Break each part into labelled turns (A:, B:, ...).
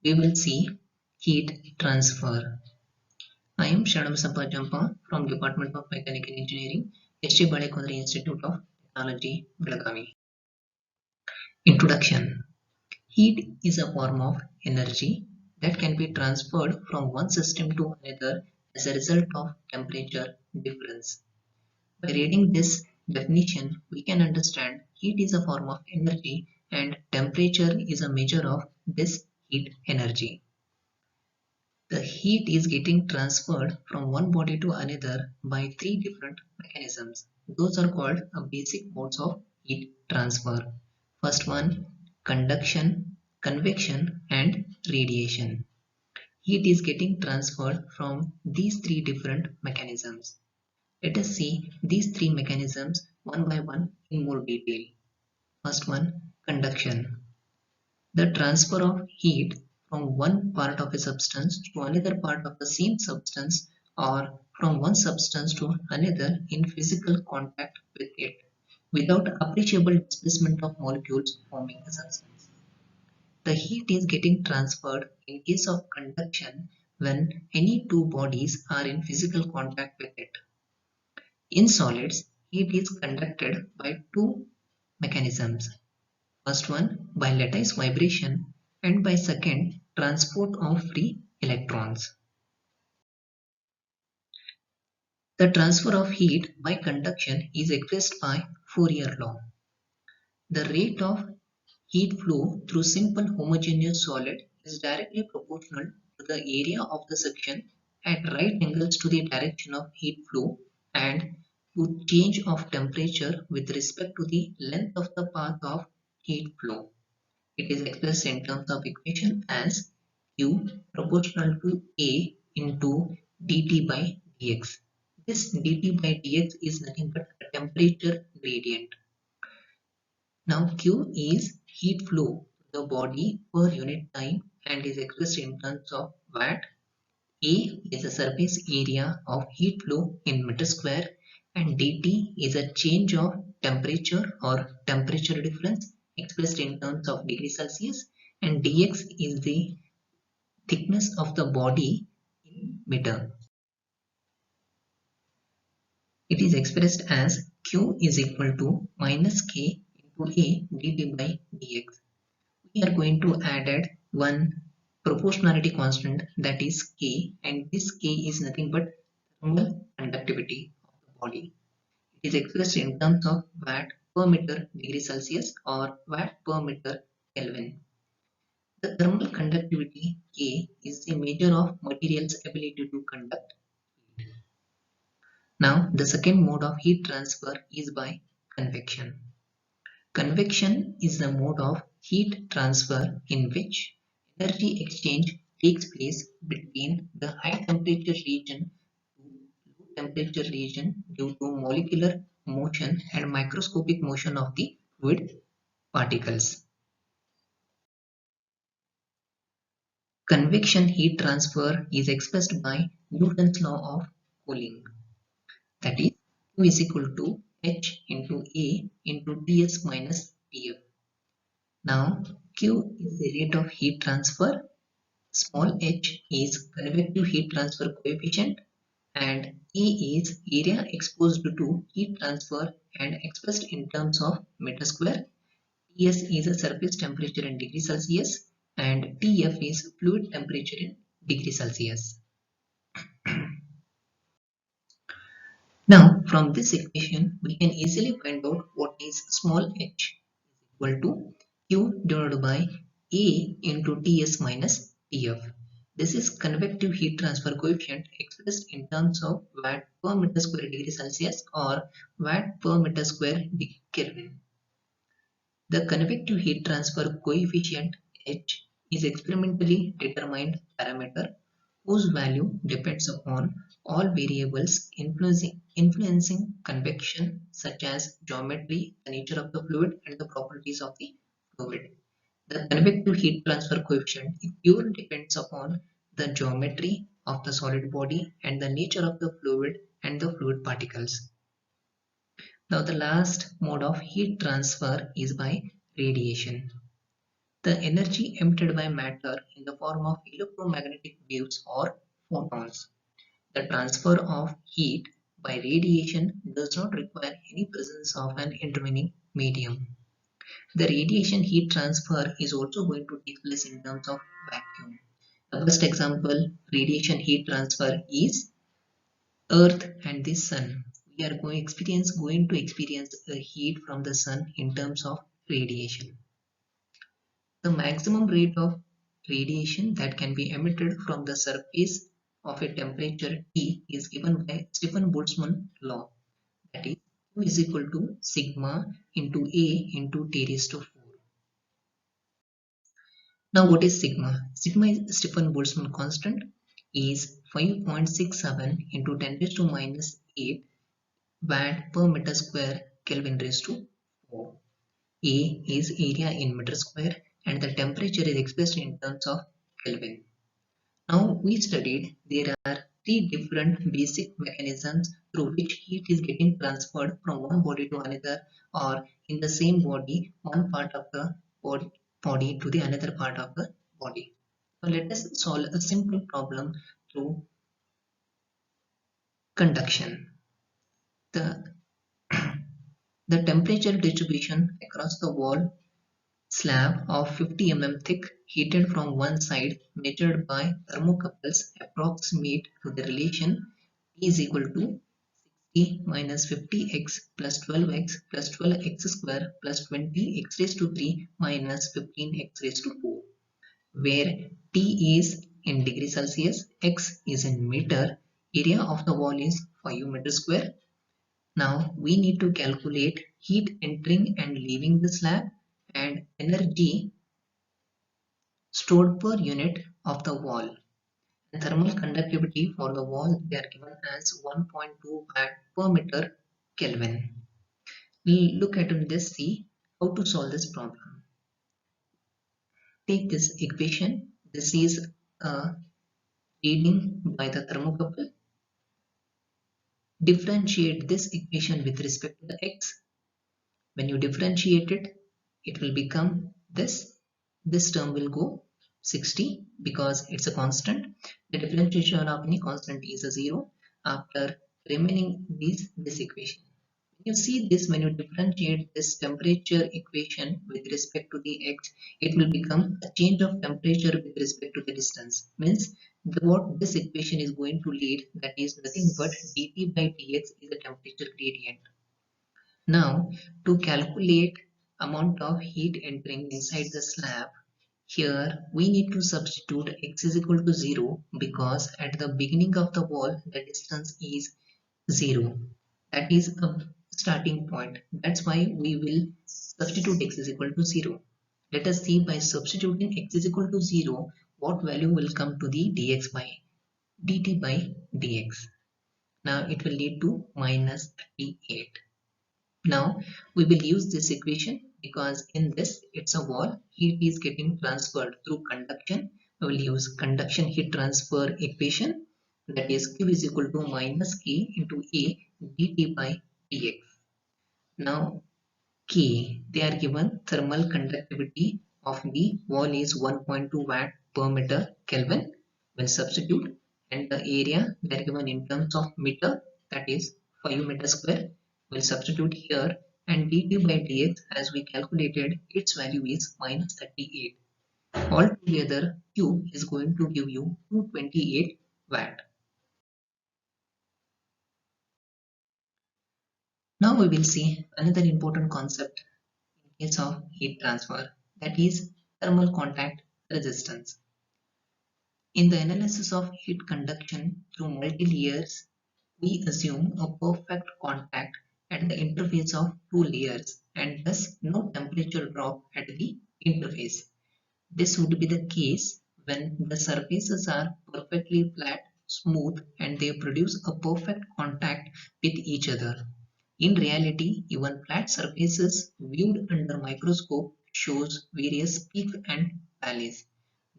A: we will see heat transfer. I am Shanam Sampajampa from Department of Mechanical Engineering, S.T. Balekondri Institute of Technology, Belagavi. Introduction. Heat is a form of energy that can be transferred from one system to another as a result of temperature difference. By reading this definition, we can understand heat is a form of energy and temperature is a measure of this heat energy. The heat is getting transferred from one body to another by three different mechanisms. Those are called basic modes of heat transfer. First one, conduction, convection, and radiation. Heat is getting transferred from these three different mechanisms. Let us see these three mechanisms one by one in more detail. First one, conduction. The transfer of heat from one part of a substance to another part of the same substance or from one substance to another in physical contact with it without appreciable displacement of molecules forming the substance. The heat is getting transferred in case of conduction when any two bodies are in physical contact with it. In solids, heat is conducted by two mechanisms. First one by lattice vibration and by second transport of free electrons. The transfer of heat by conduction is expressed by Fourier law. The rate of heat flow through simple homogeneous solid is directly proportional to the area of the section at right angles to the direction of heat flow and to change of temperature with respect to the length of the path of heat flow. It is expressed in terms of equation as Q proportional to A into dt by dx. This dt by dx is nothing but a temperature gradient. Now Q is heat flow to the body per unit time and is expressed in terms of watt. A is the surface area of heat flow in meter square and dt is a change of temperature or temperature difference expressed in terms of degree Celsius and dx is the thickness of the body in meter. It is expressed as Q is equal to minus K into A dt by dx. We are going to add one proportionality constant, that is K, and this K is nothing but thermal conductivity of the body. It is expressed in terms of watt per meter degree Celsius or watt per meter Kelvin. The thermal conductivity K is the measure of material's ability to conduct heat. Now, the second mode of heat transfer is by convection. Convection is the mode of heat transfer in which energy exchange takes place between the high temperature region to low temperature region due to molecular motion and microscopic motion of the fluid particles. Convection heat transfer is expressed by Newton's law of cooling. That is, Q is equal to H into A into Ts minus Tf. Now, Q is the rate of heat transfer, small h is convective heat transfer coefficient, and A is area exposed to heat transfer and expressed in terms of meter square. Ts is a surface temperature in degree Celsius and Tf is fluid temperature in degree Celsius. Now, from this equation, we can easily find out what is small h equal to Q divided by A into Ts minus Tf. This is convective heat transfer coefficient expressed in terms of watt per meter square degree Celsius or watt per meter square Kelvin. The convective heat transfer coefficient H is experimentally determined parameter whose value depends upon all variables influencing convection such as geometry, the nature of the fluid and the properties of the fluid. The convective heat transfer coefficient purely depends upon the geometry of the solid body and the nature of the fluid and the fluid particles. Now the last mode of heat transfer is by radiation. the energy emitted by matter in the form of electromagnetic waves or photons. The transfer of heat by radiation does not require any presence of an intervening medium. The radiation heat transfer is also going to take place in terms of vacuum. The first example, radiation heat transfer is Earth and the Sun. We are going to experience a heat from the Sun in terms of radiation. The maximum rate of radiation that can be emitted from the surface of a temperature T is given by Stephen-Boltzmann law. That is, Q is equal to sigma into A into T raised to 4. Now what is sigma? Sigma is Stephen-Boltzmann constant is 5.67 into 10 raised to minus 8 watt per meter square Kelvin raised to 4. A is area in meter square and the temperature is expressed in terms of Kelvin. Now we studied there are three different basic mechanisms through which heat is getting transferred from one body to another, or in the same body, one part of the body to the another part of the body. So let us solve a simple problem through conduction. The, the temperature distribution across the wall slab of 50 mm thick heated from one side measured by thermocouples approximate to the relation T is equal to 60 minus 50x plus 12x plus 12x square plus 20x raised to 3 minus 15x raised to 4, where T is in degree Celsius, x is in meter, area of the wall is 5 meter square. Now we need to calculate heat entering and leaving the slab and energy stored per unit of the wall. And thermal conductivity for the wall they are given as 1.2 watt per meter Kelvin. We'll look at this, see how to solve this problem. Take this equation. This is a reading by the thermocouple. Differentiate this equation with respect to the x. When you differentiate it, it will become this. This term will go 60 because it's a constant. The differentiation of any constant is a 0 after remaining this equation. When you see this, when you differentiate this temperature equation with respect to the x, it will become a change of temperature with respect to the distance. Means what this equation is going to lead, that is nothing but dt by dx is a temperature gradient. Now to calculate amount of heat entering inside the slab, here we need to substitute x is equal to 0 because at the beginning of the wall the distance is 0. That is a starting point. That's why we will substitute x is equal to 0. Let us see by substituting x is equal to 0 what value will come to the dx by dt by dx. Now it will lead to minus 38. Now we will use this equation because in this it's a wall, heat is getting transferred through conduction. We will use conduction heat transfer equation, that is Q is equal to minus K into A dt by dx. Now K, they are given thermal conductivity of the wall is 1.2 watt per meter Kelvin. We'll substitute, and the area they are given in terms of meter, that is 5 meter square. We'll substitute here, and dt by dx as we calculated its value is minus 38. Altogether Q is going to give you 228 watt. Now we will see another important concept in case of heat transfer, that is thermal contact resistance. In the analysis of heat conduction through multi-layers, we assume a perfect contact at the interface of two layers and thus no temperature drop at the interface. This would be the case when the surfaces are perfectly flat, smooth, and they produce a perfect contact with each other. In reality, even flat surfaces viewed under microscope shows various peaks and valleys.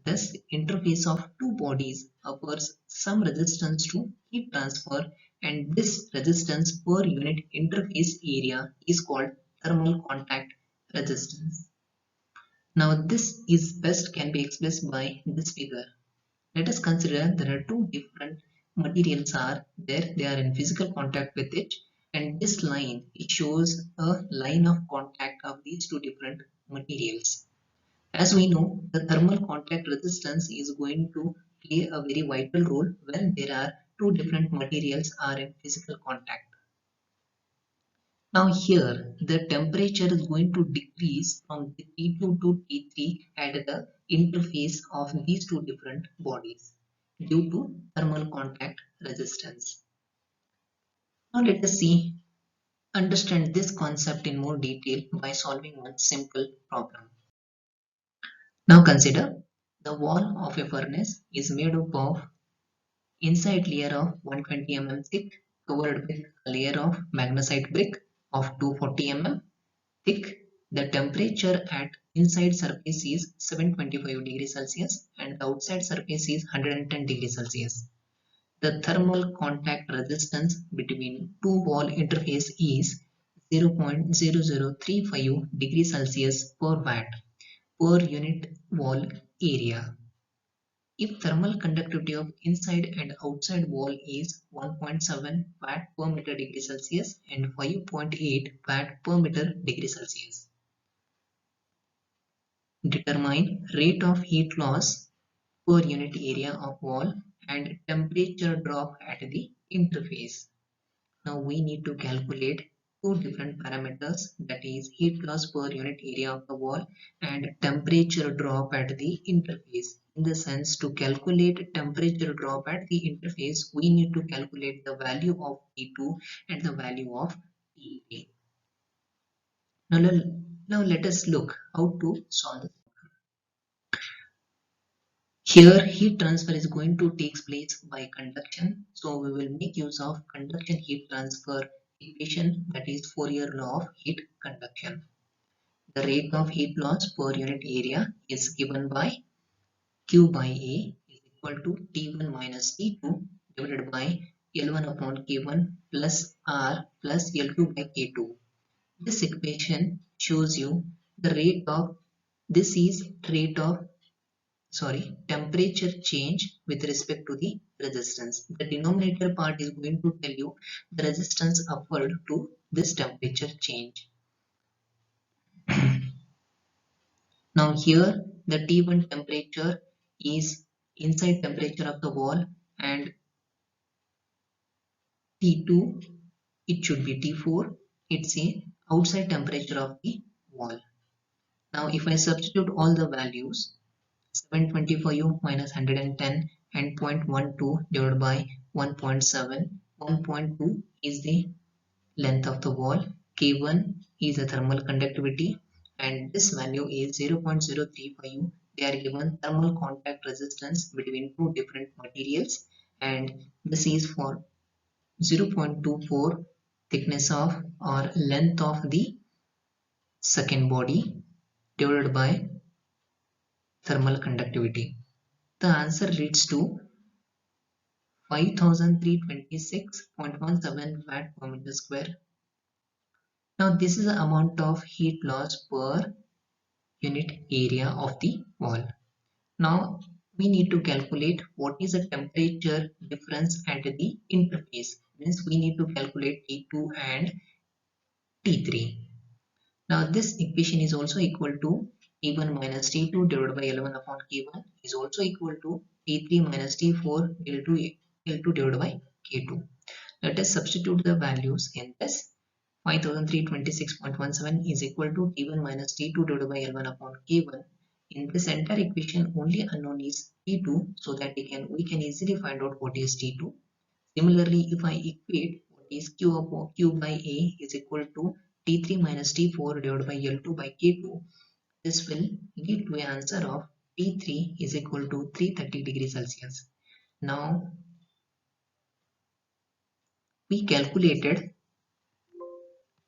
A: Thus, interface of two bodies offers some resistance to heat transfer, and this resistance per unit interface area is called thermal contact resistance. Now this is best can be expressed by this figure. Let us consider there are two different materials are there. They are in physical contact with it, and this line it shows a line of contact of these two different materials. As we know, the thermal contact resistance is going to play a very vital role when there are two different materials are in physical contact. Now here the temperature is going to decrease from the T2 to T3 at the interface of these two different bodies due to thermal contact resistance. Now let us understand this concept in more detail by solving one simple problem. Now consider the wall of a furnace is made up of inside layer of 120 mm thick covered with a layer of magnesite brick of 240 mm thick. The temperature at inside surface is 725 degrees Celsius and the outside surface is 110 degrees Celsius. The thermal contact resistance between two wall interface is 0.0035 degrees Celsius per watt per unit wall area. If thermal conductivity of inside and outside wall is 1.7 watt per meter degree Celsius and 5.8 watt per meter degree Celsius. Determine rate of heat loss per unit area of wall and temperature drop at the interface. Now we need to calculate two different parameters, that is heat loss per unit area of the wall and temperature drop at the interface. In the sense, to calculate temperature drop at the interface, we need to calculate the value of T2 and the value of T3. Now, now let us look how to solve this. Here heat transfer is going to take place by conduction. So we will make use of conduction heat transfer equation, that is Fourier law of heat conduction. The rate of heat loss per unit area is given by Q by A is equal to T1 minus T2 divided by L1 upon K1 plus R plus L2 by K2. This equation shows you the rate of, this is rate of temperature change with respect to the resistance. The denominator part is going to tell you the resistance upward to this temperature change. Now here the T1 temperature is inside temperature of the wall and T2 it should be T4, it's a outside temperature of the wall. Now if I substitute all the values, 725 minus 110 and 0.12 divided by 1.7. 1.2 is the length of the wall. K1 is the thermal conductivity and this value is 0.035. They are given thermal contact resistance between two different materials and this is for 0.24 thickness of or length of the second body divided by thermal conductivity. The answer leads to 5326.17 watt per meter square. Now this is the amount of heat loss per unit area of the wall. Now we need to calculate what is the temperature difference at the interface. Means we need to calculate T2 and T3. Now this equation is also equal to T1 minus T2 divided by L1 upon K1 is also equal to T3 minus T4 L2 divided by K2. Let us substitute the values in this. 5326.17 is equal to T1 minus T2 divided by L1 upon K1. In this entire equation, only unknown is T2, so that we can easily find out what is T2. Similarly, if I equate what is Q by A is equal to T3 minus T4 divided by L2 by K2, this will lead to an answer of T3 is equal to 330 degrees Celsius. Now we calculated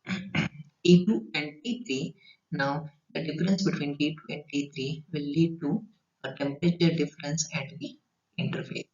A: T2 and T3. Now the difference between T2 and T3 will lead to a temperature difference at the interface.